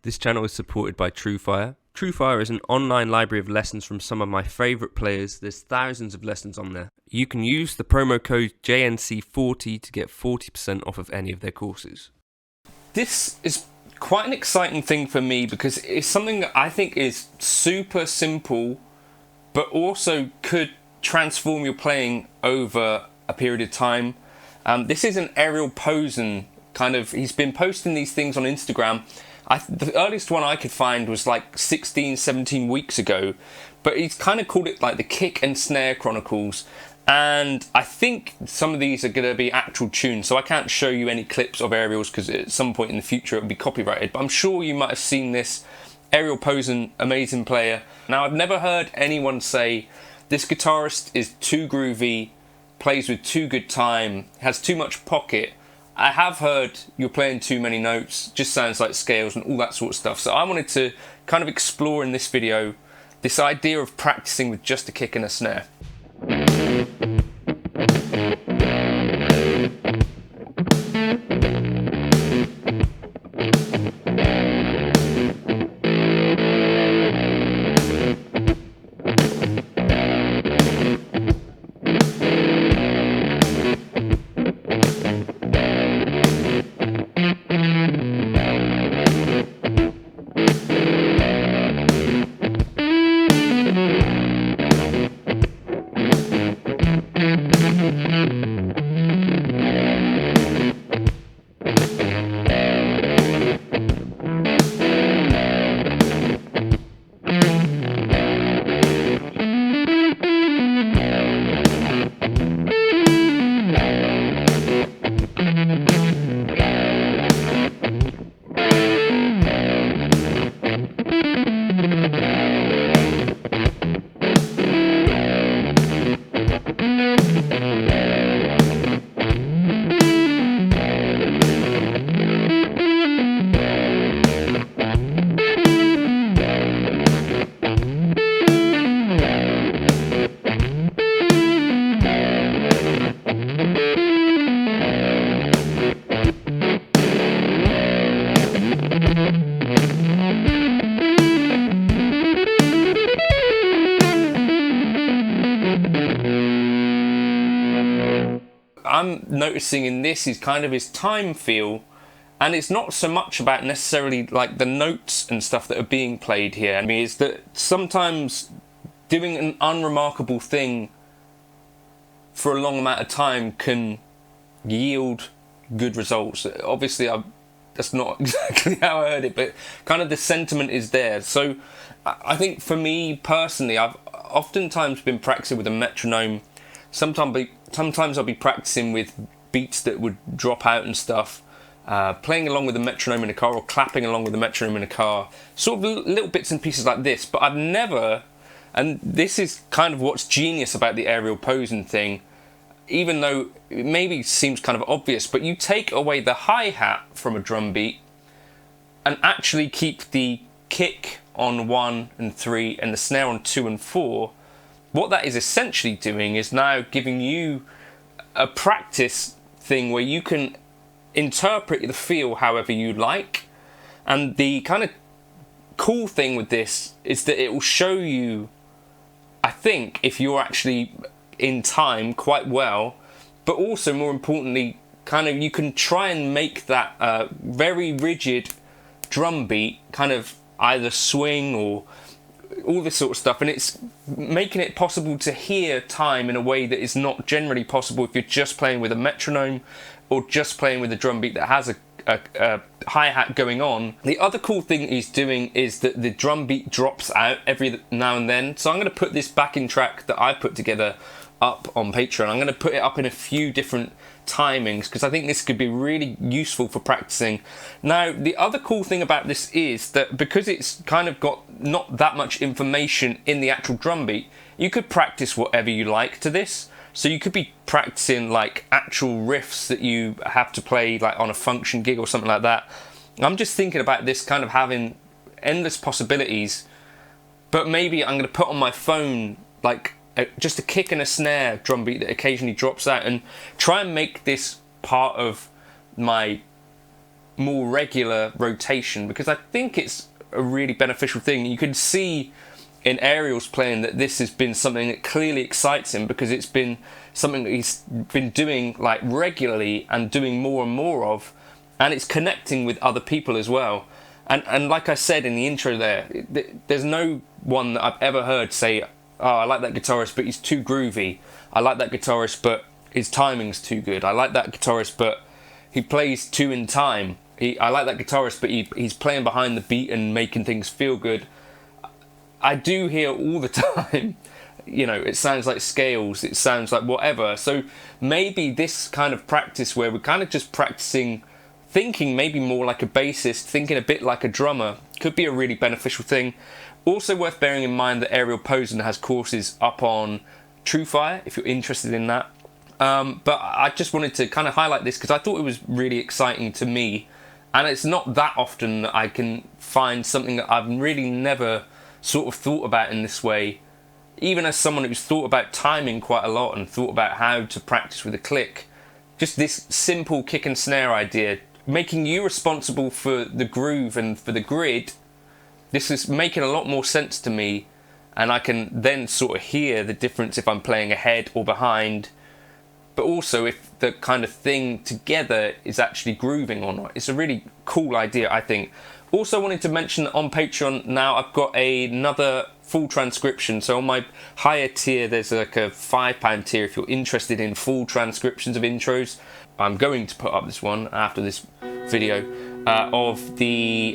This channel is supported by TrueFire. TrueFire is an online library of lessons from some of my favourite players. There's thousands of lessons on there. You can use the promo code JNC40 to get 40% off of any of their courses. This is quite an exciting thing for me because it's something that I think is super simple, but also could transform your playing over a period of time. This is an ArielPosen he's been posting these things on Instagram. The earliest one I could find was like 16, 17 weeks ago, but he's kind of called it like the Kick and Snare Chronicles, and I think some of these are going to be actual tunes, so I can't show you any clips of Ariel's because at some point in the future it will be copyrighted, but I'm sure you might have seen this. ArielPosen, amazing player. Now, I've never heard anyone say this guitarist is too groovy, plays with too good time, has too much pocket. I have heard you're playing too many notes, just sounds like scales and all that sort of stuff. So I wanted to kind of explore in this video this idea of practicing with just a kick and a snare. I'm noticing in this is kind of his time feel, and it's not so much about necessarily like the notes and stuff that are being played here. I mean, is that sometimes doing an unremarkable thing for a long amount of time can yield good results. Obviously, that's not exactly how I heard it, but kind of the sentiment is there. So I think for me personally, I've oftentimes been practicing with a metronome. Sometimes I'll be practicing with beats that would drop out and stuff, playing along with the metronome in a car or clapping along with the metronome in a car, sort of little bits and pieces like this. But I've never, and this is kind of what's genius about the ArielPosen thing, even though it maybe seems kind of obvious, but you take away the hi-hat from a drum beat and actually keep the kick on 1 and 3 and the snare on 2 and 4, what that is essentially doing is now giving you a practice thing where you can interpret the feel however you like. And the kind of cool thing with this is that it will show you, I think, if you're actually in time quite well, but also more importantly, kind of you can try and make that very rigid drum beat kind of either swing or all this sort of stuff, and it's making it possible to hear time in a way that is not generally possible if you're just playing with a metronome or just playing with a drum beat that has a hi-hat going on. The other cool thing he's doing is that the drum beat drops out every now and then. So I'm going to put this backing track that I put together up on Patreon. I'm going to put it up in a few different timings because I think this could be really useful for practicing. Now, the other cool thing about this is that because it's kind of got not that much information in the actual drum beat, you could practice whatever you like to this. So you could be practicing like actual riffs that you have to play like on a function gig or something like that. I'm just thinking about this kind of having endless possibilities, but maybe I'm going to put on my phone like just a kick and a snare drum beat that occasionally drops out and try and make this part of my more regular rotation, because I think it's a really beneficial thing. You can see in Ariel's playing that this has been something that clearly excites him, because it's been something that he's been doing like regularly and doing more and more of, and it's connecting with other people as well. And like I said in the intro there's no one that I've ever heard say, oh, I like that guitarist but he's too groovy, I like that guitarist but his timing's too good, I like that guitarist but he plays two in time, I like that guitarist but he's playing behind the beat and making things feel good. I do hear all the time, you know, it sounds like scales, it sounds like whatever. So maybe this kind of practice where we're kind of just practicing, thinking maybe more like a bassist, thinking a bit like a drummer, could be a really beneficial thing. Also worth bearing in mind that ArielPosen has courses up on TrueFire if you're interested in that. But I just wanted to kind of highlight this because I thought it was really exciting to me, and it's not that often that I can find something that I've really never sort of thought about in this way, even as someone who's thought about timing quite a lot and thought about how to practice with a click. Just this simple kick and snare idea, making you responsible for the groove and for the grid. This is making a lot more sense to me, and I can then sort of hear the difference if I'm playing ahead or behind, but also if the kind of thing together is actually grooving or not. It's a really cool idea, I think. Also wanted to mention that on Patreon now I've got another full transcription. So on my higher tier there's like a £5 tier if you're interested in full transcriptions of intros. I'm going to put up this one after this video of the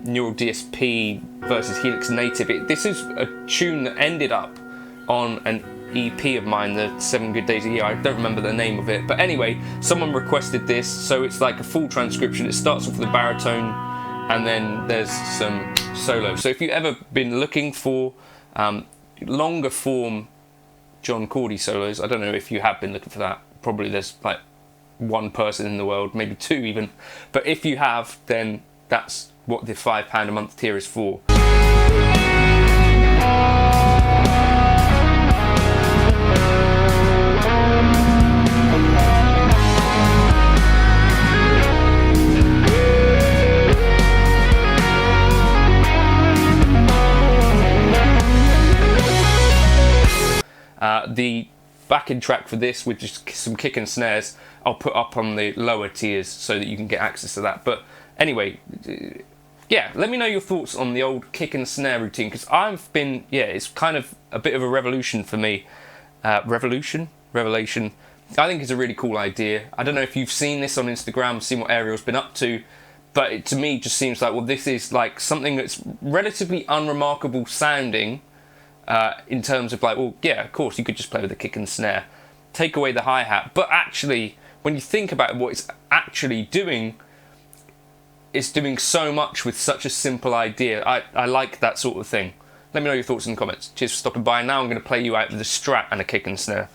Neural DSP versus Helix Native. This is a tune that ended up on an EP of mine, the 7 Good Days a Year. I don't remember the name of it, but anyway, someone requested this, so it's like a full transcription. It starts off with a baritone and then there's some solo. So if you've ever been looking for longer form John Cordy solos, I don't know if you have been looking for that, probably there's like one person in the world, maybe two even, but if you have, then that's what the £5 a month tier is for. The backing track for this with just some kick and snares I'll put up on the lower tiers so that you can get access to that. But anyway, yeah, let me know your thoughts on the old kick and snare routine, because I've been, yeah, it's kind of a bit of a revolution for me. Revelation? I think it's a really cool idea. I don't know if you've seen this on Instagram, seen what Ariel's been up to, but it to me just seems like, well, this is like something that's relatively unremarkable sounding, in terms of like, well, yeah, of course, you could just play with the kick and snare, take away the hi-hat, but actually, when you think about what it's actually doing, it's doing so much with such a simple idea. I like that sort of thing. Let me know your thoughts in the comments. Cheers for stopping by. Now I'm going to play you out with a Strat and a kick and snare.